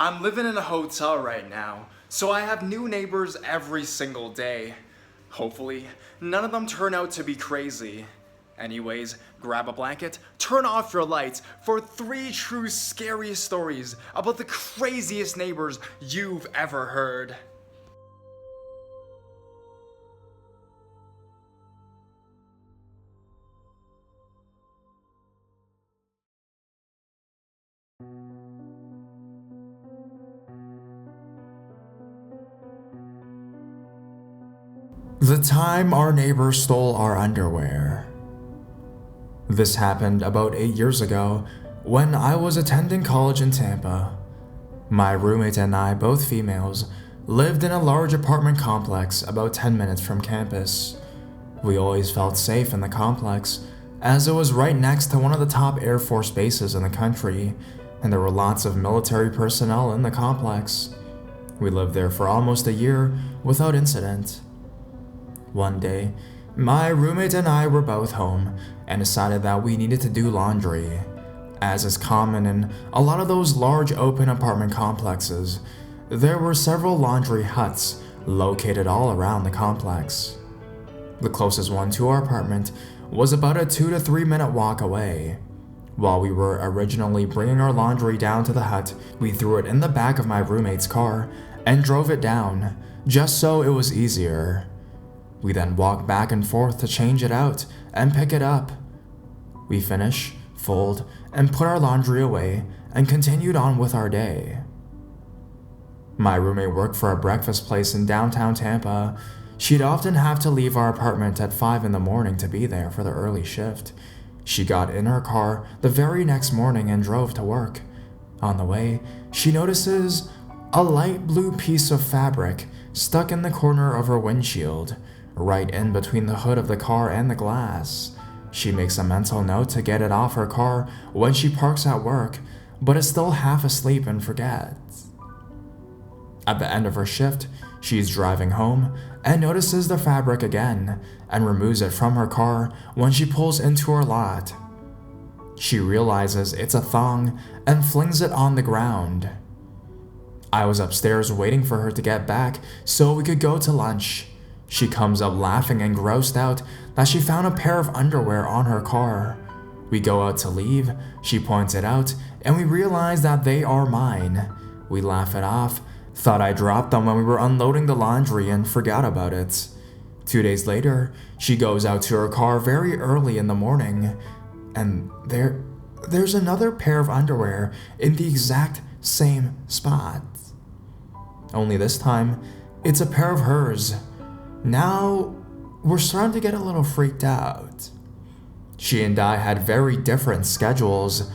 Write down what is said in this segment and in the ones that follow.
I'm living in a hotel right now, so I have new neighbors every single day. Hopefully, none of them turn out to be crazy. Anyways, grab a blanket, turn off your lights for 3 true scary stories about the craziest neighbors you've ever heard. The time our neighbor stole our underwear. This happened about 8 years ago when I was attending college in Tampa. My roommate and I, both females, lived in a large apartment complex about 10 minutes from campus. We always felt safe in the complex, as it was right next to one of the top Air Force bases in the country, and there were lots of military personnel in the complex. We lived there for almost a year without incident. One day, my roommate and I were both home and decided that we needed to do laundry. As is common in a lot of those large open apartment complexes, there were several laundry huts located all around the complex. The closest one to our apartment was about a 2 to 3 minute walk away. While we were originally bringing our laundry down to the hut, we threw it in the back of my roommate's car and drove it down, just so it was easier. We then walked back and forth to change it out and pick it up. We finish, fold, and put our laundry away and continued on with our day. My roommate worked for a breakfast place in downtown Tampa. She'd often have to leave our apartment at 5 in the morning to be there for the early shift. She got in her car the very next morning and drove to work. On the way, she notices a light blue piece of fabric stuck in the corner of her windshield, right in between the hood of the car and the glass. She makes a mental note to get it off her car when she parks at work, but is still half asleep and forgets. At the end of her shift, she's driving home and notices the fabric again and removes it from her car when she pulls into her lot. She realizes it's a thong and flings it on the ground. I was upstairs waiting for her to get back so we could go to lunch. She comes up laughing and grossed out that she found a pair of underwear on her car. We go out to leave, she points it out, and we realize that they are mine. We laugh it off, thought I dropped them when we were unloading the laundry and forgot about it. 2 days later, she goes out to her car very early in the morning, and there's another pair of underwear in the exact same spot. Only this time, it's a pair of hers. Now, we're starting to get a little freaked out. She and I had very different schedules.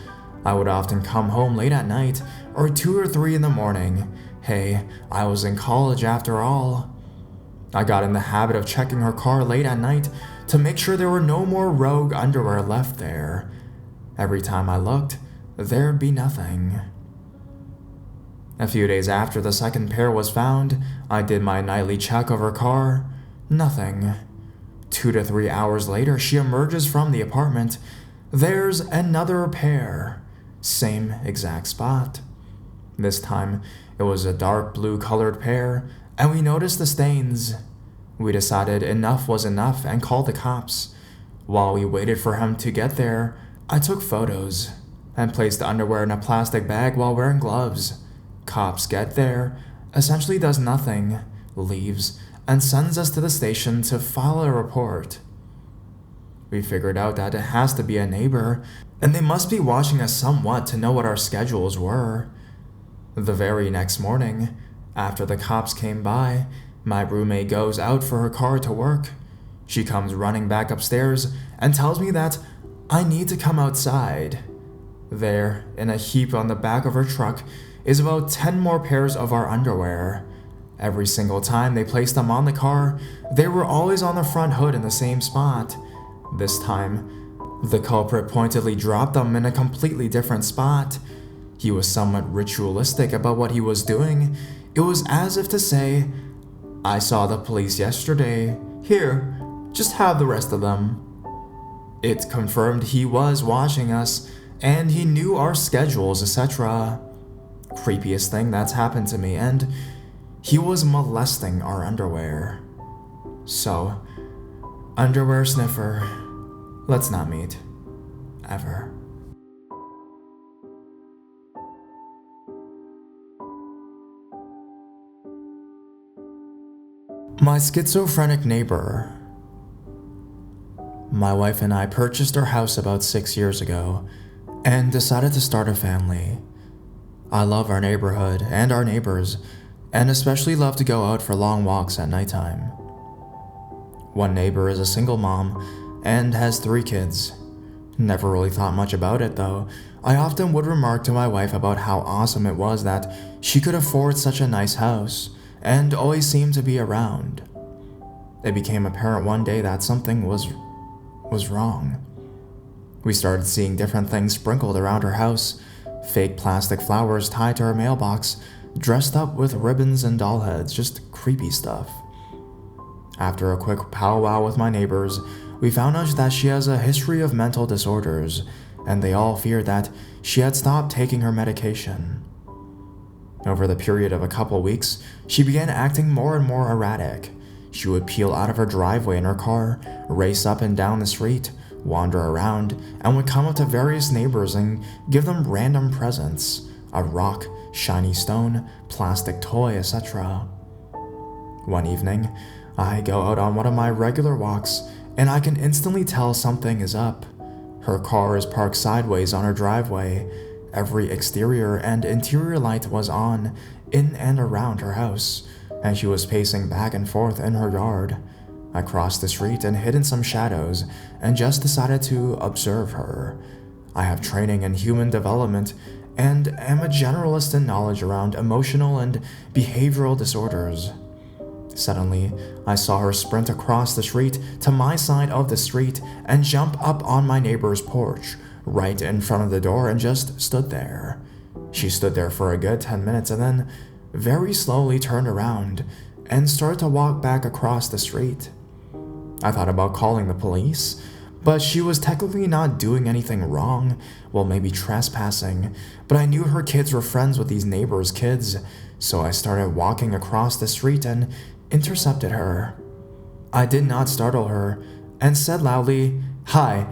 I would often come home late at night or 2 or 3 in the morning. Hey, I was in college after all. I got in the habit of checking her car late at night to make sure there were no more rogue underwear left there. Every time I looked, there'd be nothing. A few days after the second pair was found, I did my nightly check of her car. Nothing. 2 to 3 hours later, she emerges from the apartment. There's another pair. Same exact spot. This time, it was a dark blue colored pair, and we noticed the stains. We decided enough was enough and called the cops. While we waited for him to get there, I took photos and placed the underwear in a plastic bag while wearing gloves. Cops get there, essentially does nothing, leaves, and sends us to the station to file a report. We figured out that it has to be a neighbor, and they must be watching us somewhat to know what our schedules were. The very next morning, after the cops came by, my roommate goes out for her car to work. She comes running back upstairs and tells me that I need to come outside. There, in a heap on the back of her truck, is about 10 more pairs of our underwear. Every single time they placed them on the car, they were always on the front hood in the same spot. This time, the culprit pointedly dropped them in a completely different spot. He was somewhat ritualistic about what he was doing. It was as if to say, I saw the police yesterday. Here, just have the rest of them. It confirmed he was watching us, and he knew our schedules, etc. creepiest thing that's happened to me, and he was molesting our underwear. So, underwear sniffer, let's not meet. Ever. My schizophrenic neighbor. My wife and I purchased our house about 6 years ago and decided to start a family. I love our neighborhood and our neighbors, and especially love to go out for long walks at nighttime. One neighbor is a single mom and has 3 kids. Never really thought much about it though. I often would remark to my wife about how awesome it was that she could afford such a nice house and always seemed to be around. It became apparent one day that something was wrong. We started seeing different things sprinkled around her house, fake plastic flowers tied to her mailbox, dressed up with ribbons and doll heads, just creepy stuff. After a quick powwow with my neighbors, we found out that she has a history of mental disorders, and they all feared that she had stopped taking her medication. Over the period of a couple weeks, she began acting more and more erratic. She would peel out of her driveway in her car, race up and down the street, wander around, and would come up to various neighbors and give them random presents: a rock, shiny stone, plastic toy, etc. One evening, I go out on one of my regular walks, and I can instantly tell something is up. Her car is parked sideways on her driveway. Every exterior and interior light was on in and around her house, and she was pacing back and forth in her yard. I crossed the street and hid in some shadows and just decided to observe her. I have training in human development and am a generalist in knowledge around emotional and behavioral disorders. Suddenly, I saw her sprint across the street to my side of the street and jump up on my neighbor's porch, right in front of the door, and just stood there. She stood there for a good 10 minutes and then very slowly turned around and started to walk back across the street. I thought about calling the police, but she was technically not doing anything wrong, well, maybe trespassing, but I knew her kids were friends with these neighbors' kids, so I started walking across the street and intercepted her. I did not startle her and said loudly, "Hi,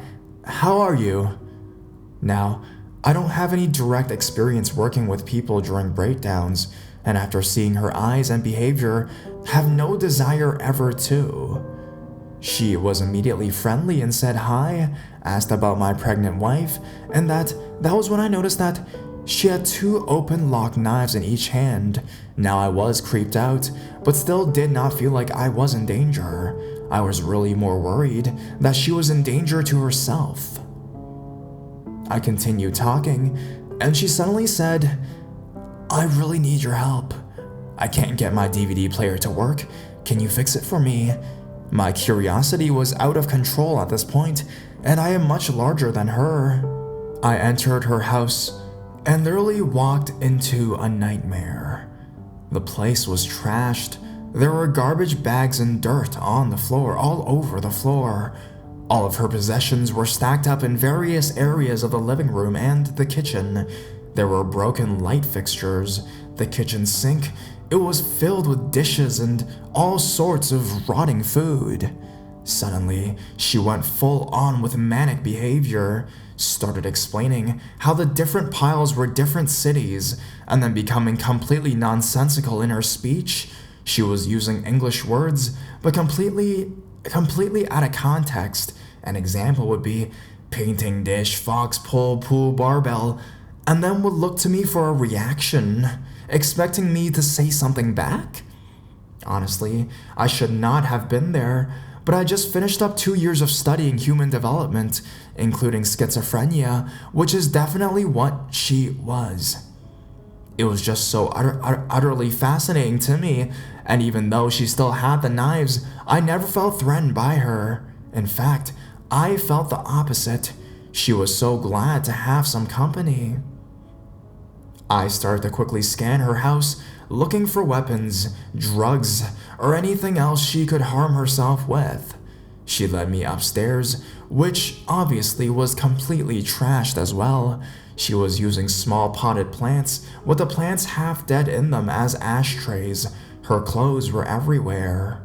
how are you?" Now, I don't have any direct experience working with people during breakdowns, and after seeing her eyes and behavior, have no desire ever to. She was immediately friendly and said hi, asked about my pregnant wife, and that was when I noticed that she had 2 open lock knives in each hand. Now I was creeped out, but still did not feel like I was in danger. I was really more worried that she was in danger to herself. I continued talking, and she suddenly said, "I really need your help. I can't get my DVD player to work. Can you fix it for me?" My curiosity was out of control at this point, and I am much larger than her. I entered her house and literally walked into a nightmare. The place was trashed. There were garbage bags and dirt on the floor, all over the floor. All of her possessions were stacked up in various areas of the living room and the kitchen. There were broken light fixtures. The kitchen sink, it was filled with dishes and all sorts of rotting food. Suddenly, she went full on with manic behavior, started explaining how the different piles were different cities, and then becoming completely nonsensical in her speech. She was using English words, but completely out of context. An example would be painting dish, fox, pole, pool, barbell, and then would look to me for a reaction, expecting me to say something back. Honestly, I should not have been there, but I just finished up 2 years of studying human development, including schizophrenia, which is definitely what she was. It was just so utterly fascinating to me, and even though she still had the knives, I never felt threatened by her. In fact, I felt the opposite. She was so glad to have some company. I started to quickly scan her house, looking for weapons, drugs, or anything else she could harm herself with. She led me upstairs, which obviously was completely trashed as well. She was using small potted plants with the plants half dead in them as ashtrays. Her clothes were everywhere.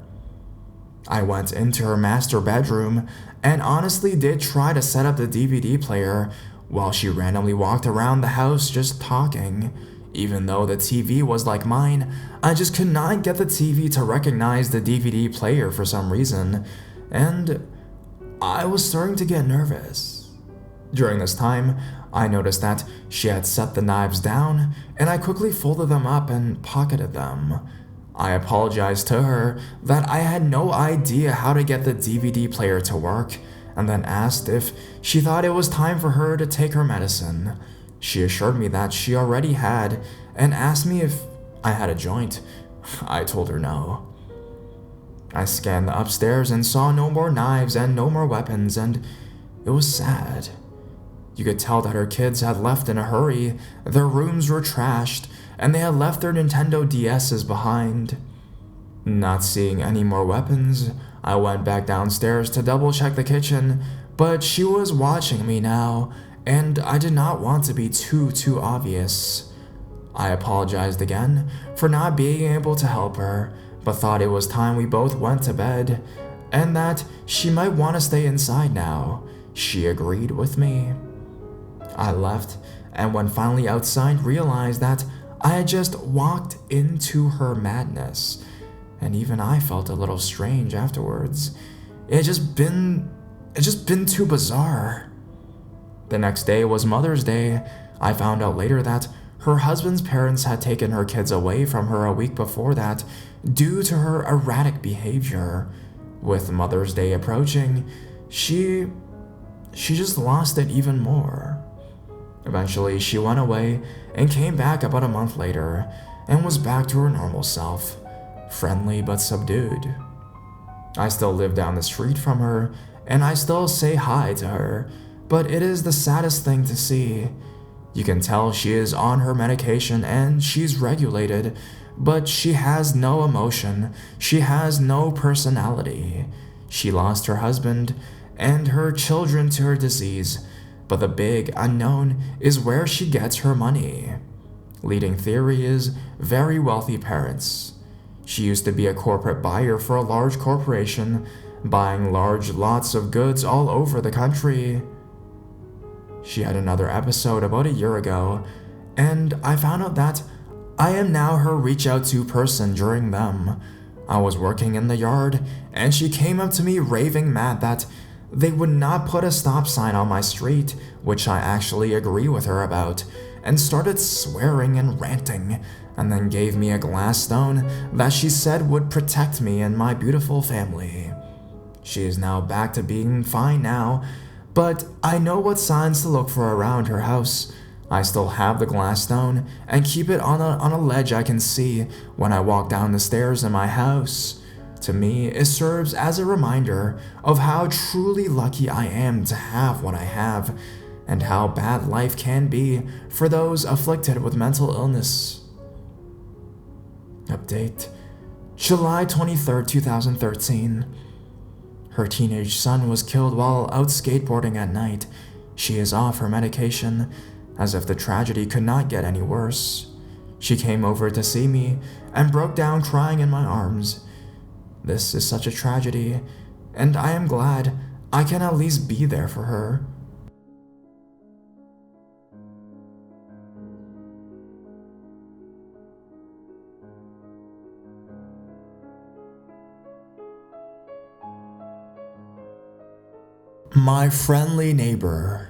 I went into her master bedroom and honestly did try to set up the DVD player while she randomly walked around the house just talking. Even though the TV was like mine, I just could not get the TV to recognize the DVD player for some reason, and I was starting to get nervous. During this time, I noticed that she had set the knives down, and I quickly folded them up and pocketed them. I apologized to her that I had no idea how to get the DVD player to work, and then asked if she thought it was time for her to take her medicine. She assured me that she already had, and asked me if I had a joint. I told her no. I scanned the upstairs and saw no more knives and no more weapons, and it was sad. You could tell that her kids had left in a hurry, their rooms were trashed, and they had left their Nintendo DSs behind. Not seeing any more weapons, I went back downstairs to double check the kitchen, but she was watching me now, and I did not want to be too obvious. I apologized again for not being able to help her, but thought it was time we both went to bed, and that she might want to stay inside now. She agreed with me. I left, and when finally outside realized that I had just walked into her madness, and even I felt a little strange afterwards. It had just been too bizarre. The next day was Mother's Day. I found out later that her husband's parents had taken her kids away from her a week before that due to her erratic behavior. With Mother's Day approaching, she just lost it even more. Eventually, she went away and came back about a month later and was back to her normal self, friendly but subdued. I still live down the street from her, and I still say hi to her, but it is the saddest thing to see. You can tell she is on her medication and she's regulated, but she has no emotion, she has no personality. She lost her husband and her children to her disease, but the big unknown is where she gets her money. Leading theory is very wealthy parents. She used to be a corporate buyer for a large corporation, buying large lots of goods all over the country. She had another episode about a year ago, and I found out that I am now her reach out to person during them. I was working in the yard, and she came up to me raving mad that they would not put a stop sign on my street, which I actually agree with her about, and started swearing and ranting, and then gave me a glass stone that she said would protect me and my beautiful family. She is now back to being fine now, but I know what signs to look for around her house. I still have the glass stone and keep it on a ledge I can see when I walk down the stairs in my house. To me, it serves as a reminder of how truly lucky I am to have what I have, and how bad life can be for those afflicted with mental illness. Update: July 23rd, 2013. Her teenage son was killed while out skateboarding at night. She is off her medication, as if the tragedy could not get any worse. She came over to see me and broke down crying in my arms. This is such a tragedy, and I am glad I can at least be there for her. My friendly neighbor.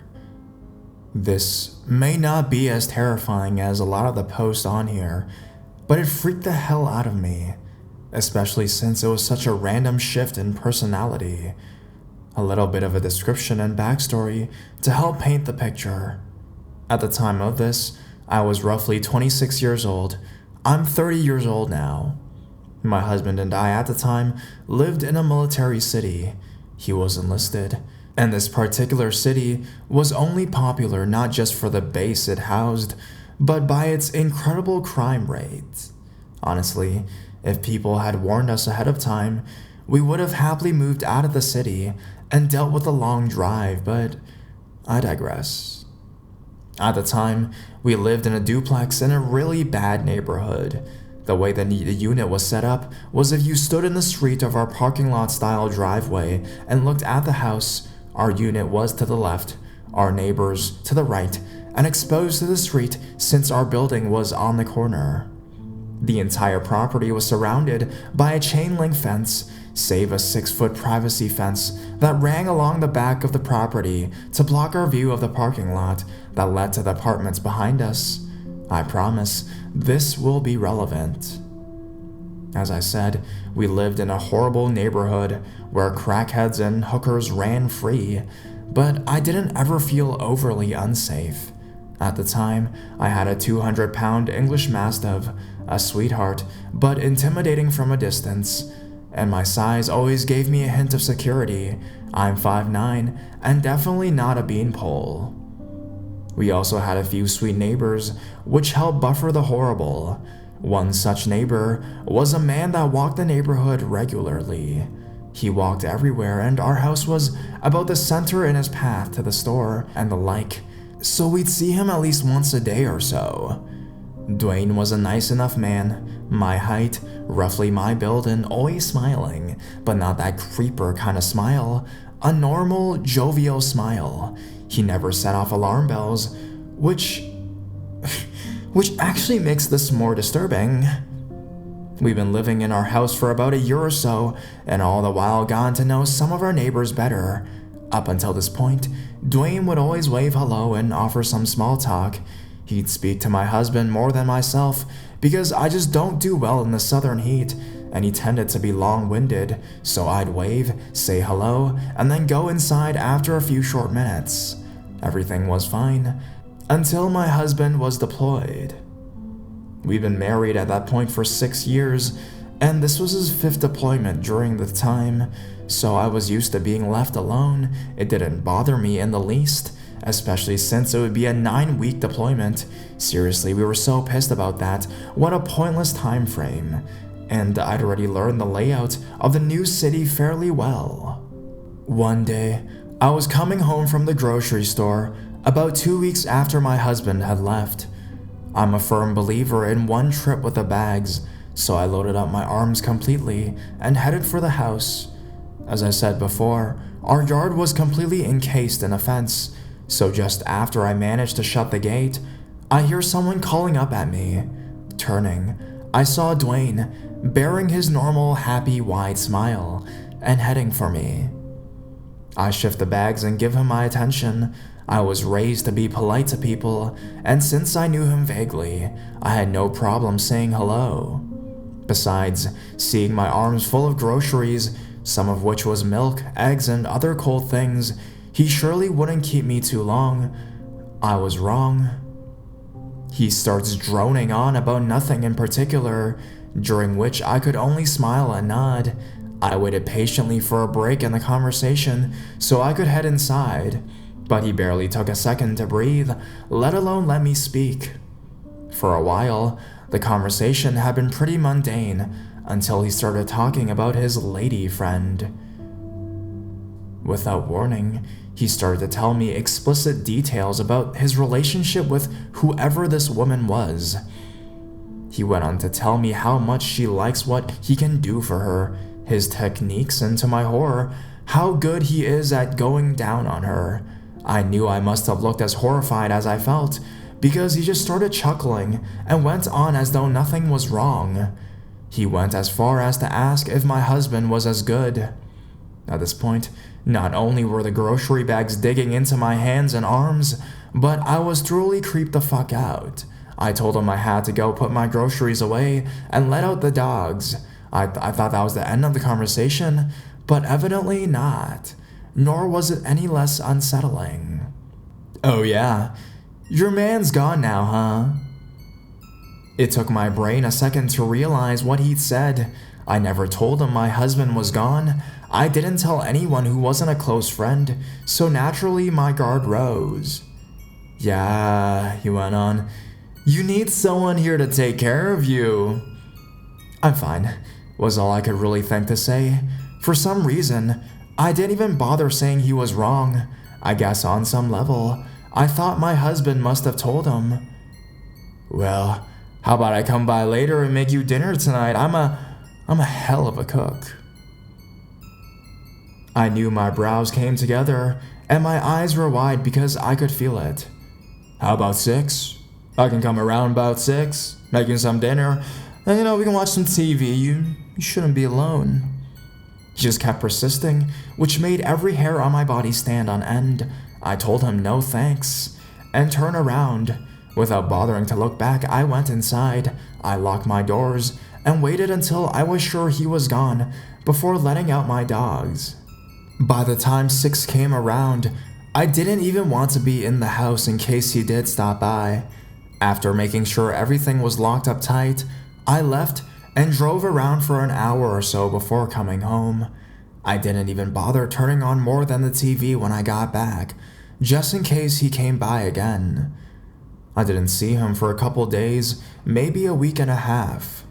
This may not be as terrifying as a lot of the posts on here, but it freaked the hell out of me, especially since it was such a random shift in personality. A little bit of a description and backstory to help paint the picture. At the time of this, I was roughly 26 years old. I'm 30 years old now. My husband and I at the time lived in a military city. He was enlisted. And this particular city was only popular not just for the base it housed, but by its incredible crime rate. Honestly, if people had warned us ahead of time, we would have happily moved out of the city and dealt with the long drive, but I digress. At the time, we lived in a duplex in a really bad neighborhood. The way the unit was set up was if you stood in the street of our parking lot style driveway and looked at the house, our unit was to the left, our neighbors to the right, and exposed to the street since our building was on the corner. The entire property was surrounded by a chain link fence, save a 6-foot privacy fence that ran along the back of the property to block our view of the parking lot that led to the apartments behind us. I promise, this will be relevant. As I said, we lived in a horrible neighborhood where crackheads and hookers ran free, but I didn't ever feel overly unsafe. At the time, I had a 200-pound English Mastiff, a sweetheart, but intimidating from a distance, and my size always gave me a hint of security. I'm 5'9", and definitely not a beanpole. We also had a few sweet neighbors, which helped buffer the horrible. One such neighbor was a man that walked the neighborhood regularly. He walked everywhere, and our house was about the center in his path to the store and the like, so we'd see him at least once a day or so. Dwayne was a nice enough man, my height, roughly my build, and always smiling, but not that creeper kind of smile, a normal, jovial smile. He never set off alarm bells, which actually makes this more disturbing. We've been living in our house for about a year or so, and all the while gotten to know some of our neighbors better. Up until this point, Dwayne would always wave hello and offer some small talk. He'd speak to my husband more than myself, because I just don't do well in the southern heat, and he tended to be long-winded, so I'd wave, say hello, and then go inside after a few short minutes. Everything was fine, until my husband was deployed. We'd been married at that point for 6 years, and this was his 5th deployment during the time, so I was used to being left alone. It didn't bother me in the least, especially since it would be a 9-week deployment. Seriously, we were so pissed about that. What a pointless time frame. And I'd already learned the layout of the new city fairly well. One day, I was coming home from the grocery store about 2 weeks after my husband had left. I'm a firm believer in one trip with the bags, so I loaded up my arms completely and headed for the house. As I said before, our yard was completely encased in a fence, so just after I managed to shut the gate, I hear someone calling up at me. Turning, I saw Dwayne, bearing his normal, happy, wide smile, and heading for me. I shift the bags and give him my attention. I was raised to be polite to people, and since I knew him vaguely, I had no problem saying hello. Besides, seeing my arms full of groceries, some of which was milk, eggs, and other cold things, he surely wouldn't keep me too long. I was wrong. He starts droning on about nothing in particular, during which I could only smile and nod. I waited patiently for a break in the conversation so I could head inside, but he barely took a second to breathe, let alone let me speak. For a while, the conversation had been pretty mundane until he started talking about his lady friend. Without warning, he started to tell me explicit details about his relationship with whoever this woman was. He went on to tell me how much she likes what he can do for her, his techniques, and to my horror, how good he is at going down on her. I knew I must have looked as horrified as I felt, because he just started chuckling and went on as though nothing was wrong. He went as far as to ask if my husband was as good. At this point, not only were the grocery bags digging into my hands and arms, but I was truly creeped the fuck out. I told him I had to go put my groceries away and let out the dogs. I thought that was the end of the conversation, but evidently not. Nor was it any less unsettling. "Oh yeah, your man's gone now, huh?" It took my brain a second to realize what he'd said. I never told him my husband was gone. I didn't tell anyone who wasn't a close friend, so naturally my guard rose. "Yeah," he went on, "you need someone here to take care of you." "I'm fine," was all I could really think to say. For some reason, I didn't even bother saying he was wrong. I guess on some level, I thought my husband must have told him. Well, how about I come by later and make you dinner tonight? I'm a hell of a cook. I knew my brows came together and my eyes were wide because I could feel it. How about 6? I can come around about 6, making some dinner, and we can watch some TV. You shouldn't be alone. He just kept persisting, which made every hair on my body stand on end. I told him no thanks, and turned around. Without bothering to look back, I went inside. I locked my doors, and waited until I was sure he was gone before letting out my dogs. By the time 6 came around, I didn't even want to be in the house in case he did stop by. After making sure everything was locked up tight, I left and drove around for an hour or so before coming home. I didn't even bother turning on more than the TV when I got back, just in case he came by again. I didn't see him for a couple days, maybe a week and a half.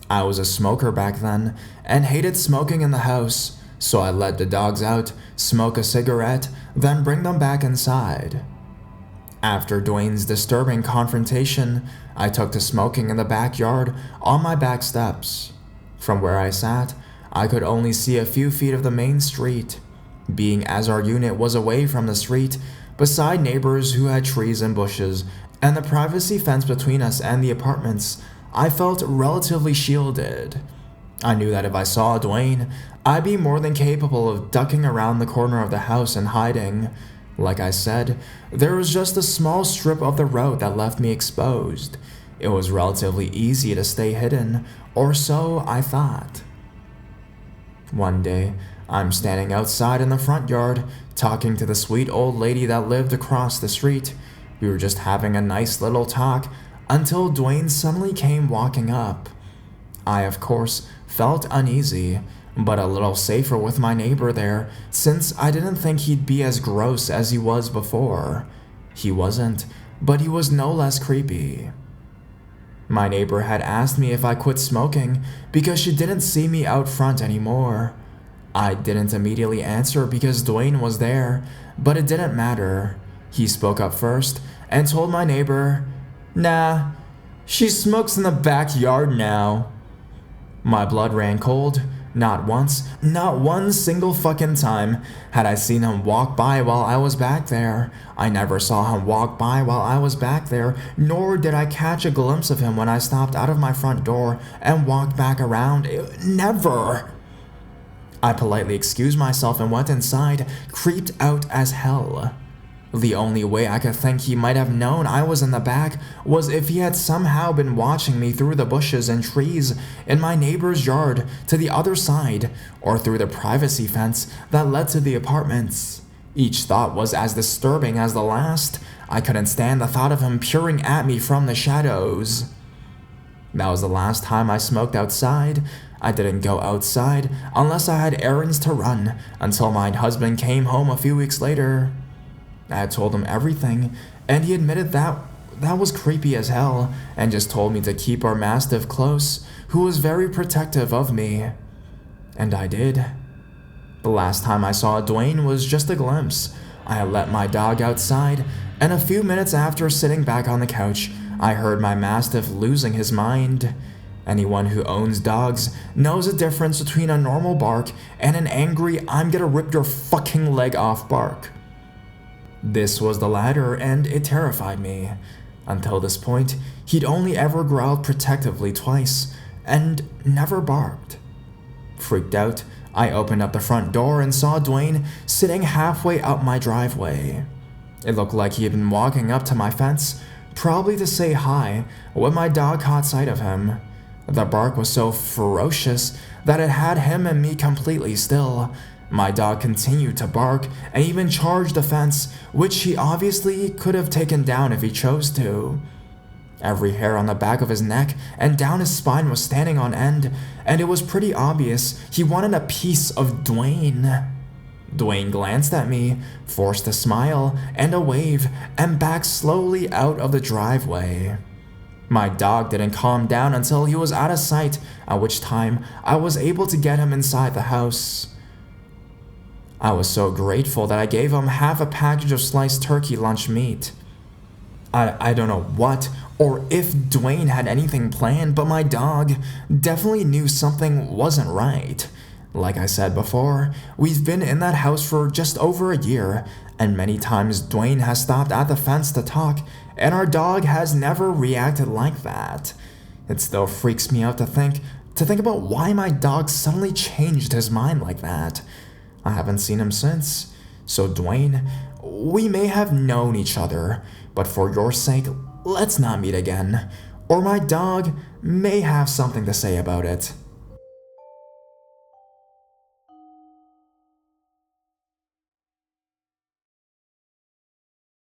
I was a smoker back then and hated smoking in the house, so I let the dogs out, smoke a cigarette, then bring them back inside. After Dwayne's disturbing confrontation, I took to smoking in the backyard on my back steps. From where I sat, I could only see a few feet of the main street, being as our unit was away from the street, beside neighbors who had trees and bushes, and the privacy fence between us and the apartments. I felt relatively shielded. I knew that if I saw Dwayne, I'd be more than capable of ducking around the corner of the house and hiding. Like I said, there was just a small strip of the road that left me exposed. It was relatively easy to stay hidden, or so I thought. One day, I'm standing outside in the front yard, talking to the sweet old lady that lived across the street. We were just having a nice little talk until Dwayne suddenly came walking up. I, of course, felt uneasy, but a little safer with my neighbor there, since I didn't think he'd be as gross as he was before. He wasn't, but he was no less creepy. My neighbor had asked me if I quit smoking because she didn't see me out front anymore. I didn't immediately answer because Dwayne was there, but it didn't matter. He spoke up first and told my neighbor, "Nah, she smokes in the backyard now." My blood ran cold. Not once, not one single fucking time had I seen him walk by while I was back there. I never saw him walk by while I was back there, nor did I catch a glimpse of him when I stopped out of my front door and walked back around. Never! I politely excused myself and went inside, creeped out as hell. The only way I could think he might have known I was in the back was if he had somehow been watching me through the bushes and trees in my neighbor's yard to the other side, or through the privacy fence that led to the apartments. Each thought was as disturbing as the last. I couldn't stand the thought of him peering at me from the shadows. That was the last time I smoked outside. I didn't go outside unless I had errands to run until my husband came home a few weeks later. I had told him everything, and he admitted that was creepy as hell, and just told me to keep our mastiff close, who was very protective of me. And I did. The last time I saw Dwayne was just a glimpse. I had let my dog outside, and a few minutes after sitting back on the couch, I heard my mastiff losing his mind. Anyone who owns dogs knows the difference between a normal bark and an angry "I'm gonna rip your fucking leg off" bark. This was the latter, and it terrified me. Until this point, he'd only ever growled protectively twice, and never barked. Freaked out, I opened up the front door and saw Dwayne sitting halfway up my driveway. It looked like he had been walking up to my fence, probably to say hi, when my dog caught sight of him. The bark was so ferocious that it had him and me completely still. My dog continued to bark and even charged the fence, which he obviously could have taken down if he chose to. Every hair on the back of his neck and down his spine was standing on end, and it was pretty obvious he wanted a piece of Dwayne. Dwayne glanced at me, forced a smile and a wave, and backed slowly out of the driveway. My dog didn't calm down until he was out of sight, at which time I was able to get him inside the house. I was so grateful that I gave him half a package of sliced turkey lunch meat. I don't know what or if Dwayne had anything planned, but my dog definitely knew something wasn't right. Like I said before, we've been in that house for just over a year, and many times Dwayne has stopped at the fence to talk, and our dog has never reacted like that. It still freaks me out to think about why my dog suddenly changed his mind like that. I haven't seen him since. So Dwayne, we may have known each other, but for your sake, let's not meet again, or my dog may have something to say about it.